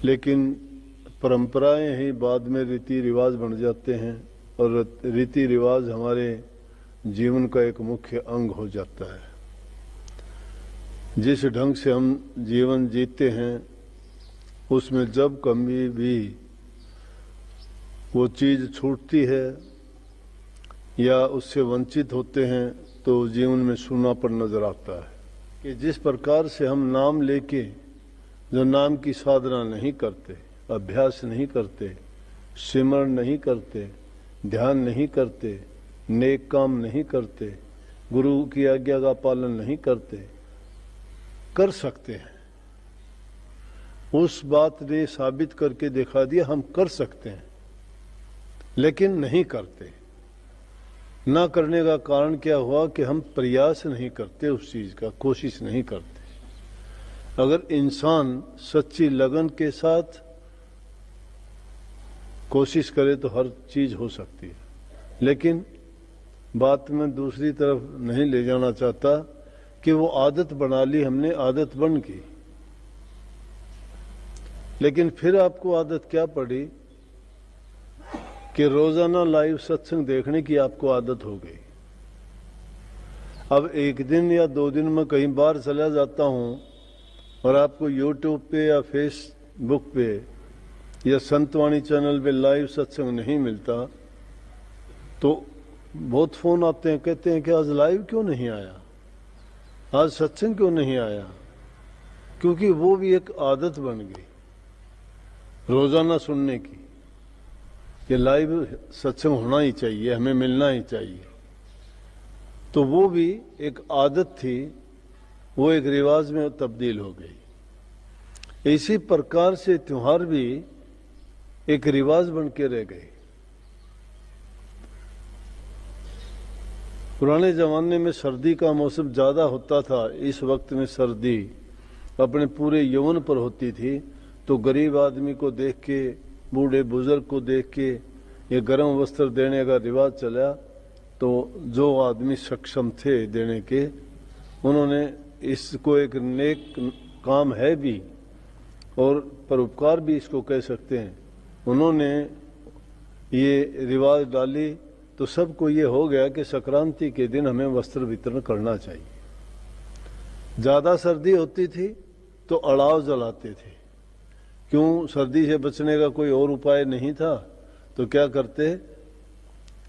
लेकिन परंपराएं ही बाद में रीति रिवाज बन जाते हैं और रीति रिवाज हमारे जीवन का एक मुख्य अंग हो जाता है। जिस ढंग से हम जीवन जीते हैं उसमें जब कभी भी वो चीज़ छूटती है या उससे वंचित होते हैं तो जीवन में सूनापन नजर आता है। कि जिस प्रकार से हम नाम लेके जो नाम की साधना नहीं करते, अभ्यास नहीं करते, सिमरण नहीं करते, ध्यान नहीं करते, नेक काम नहीं करते, गुरु की आज्ञा का पालन नहीं करते, कर सकते हैं। उस बात ने साबित करके दिखा दिया हम कर सकते हैं, लेकिन नहीं करते। ना करने का कारण क्या हुआ कि हम प्रयास नहीं करते, उस चीज का कोशिश नहीं करते। अगर इंसान सच्ची लगन के साथ कोशिश करे तो हर चीज हो सकती है। लेकिन बात में दूसरी तरफ नहीं ले जाना चाहता कि वो आदत बना ली हमने, आदत बन गई, लेकिन फिर आपको आदत क्या पड़ी कि रोजाना लाइव सत्संग देखने की आपको आदत हो गई। अब एक दिन या 2 दिन में कहीं बाहर चला जाता हूं और आपको यूट्यूब पे या फेसबुक पे या संतवाणी चैनल पे लाइव सत्संग नहीं मिलता तो बहुत फोन आते हैं, कहते हैं कि आज लाइव क्यों नहीं आया, आज सत्संग क्यों नहीं आया। क्योंकि वो भी एक आदत बन गई रोजाना सुनने की कि लाइव सत्संग होना ही चाहिए, हमें मिलना ही चाहिए। तो वो भी एक आदत थी, वो एक रिवाज में तब्दील हो गई। इसी प्रकार से त्योहार भी एक रिवाज बन के रह गए। पुराने जमाने में सर्दी का मौसम ज्यादा होता था, इस वक्त में सर्दी अपने पूरे यौवन पर होती थी, तो गरीब आदमी को देख के, बूढ़े बुजुर्ग को देख के ये गर्म वस्त्र देने का रिवाज चला। तो जो आदमी सक्षम थे देने के, उन्होंने इसको एक नेक काम है भी और परोपकार भी इसको कह सकते हैं, उन्होंने ये रिवाज डाली। तो सबको ये हो गया कि संक्रांति के दिन हमें वस्त्र वितरण करना चाहिए। ज़्यादा सर्दी होती थी तो अलाव जलाते थे। क्यों? सर्दी से बचने का कोई और उपाय नहीं था, तो क्या करते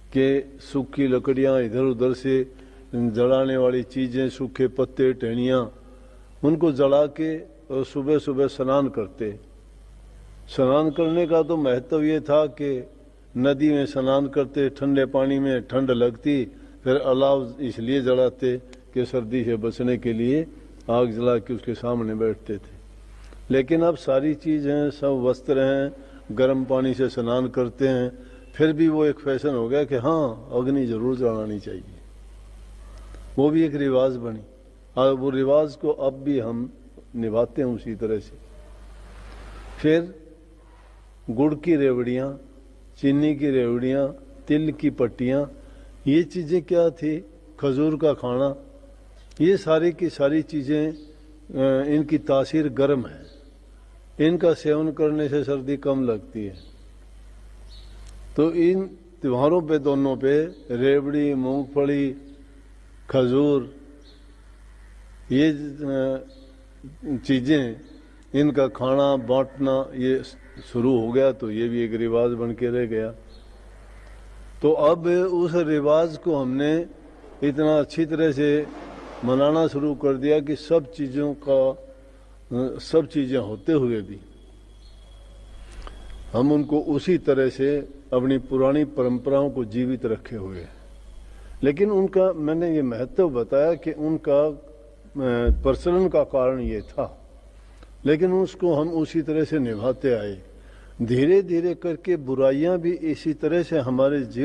कि सूखी लकड़ियां इधर उधर से जलाने वाली चीज़ें, सूखे पत्ते, टहनियाँ, उनको जला के और सुबह सुबह स्नान करते। स्नान करने का तो महत्व ये था कि नदी में स्नान करते, ठंडे पानी में ठंड लगती, फिर अलाव इसलिए जलाते कि सर्दी से बचने के लिए आग जला के उसके सामने बैठते थे। लेकिन अब सारी चीज़ें, सब वस्त्र हैं, गर्म पानी से स्नान करते हैं, फिर भी वो एक फैशन हो गया कि हाँ अग्नि जरूर जलानी चाहिए। वो भी एक रिवाज बनी और वो रिवाज को अब भी हम निभाते हैं उसी तरह से। फिर गुड़ की रेवड़ियाँ, चीनी की रेवड़ियाँ, तिल की पट्टियाँ, ये चीज़ें क्या थी, खजूर का खाना, ये सारी की सारी चीज़ें इनकी तासीर गर्म है, इनका सेवन करने से सर्दी कम लगती है। तो इन त्योहारों पे, दोनों पे, रेवड़ी, मूंगफली, खजूर, ये चीज़ें, इनका खाना बांटना ये शुरू हो गया। तो ये भी एक रिवाज बन के रह गया। तो अब उस रिवाज को हमने इतना अच्छी तरह से मनाना शुरू कर दिया कि सब चीज़ें होते हुए भी हम उनको उसी तरह से अपनी पुरानी परंपराओं को जीवित रखे हुए हैं। लेकिन उनका, मैंने ये महत्व बताया कि उनका प्रचलन का कारण ये था, लेकिन उसको हम उसी तरह से निभाते आए। धीरे धीरे करके बुराइयां भी इसी तरह से हमारे जीवन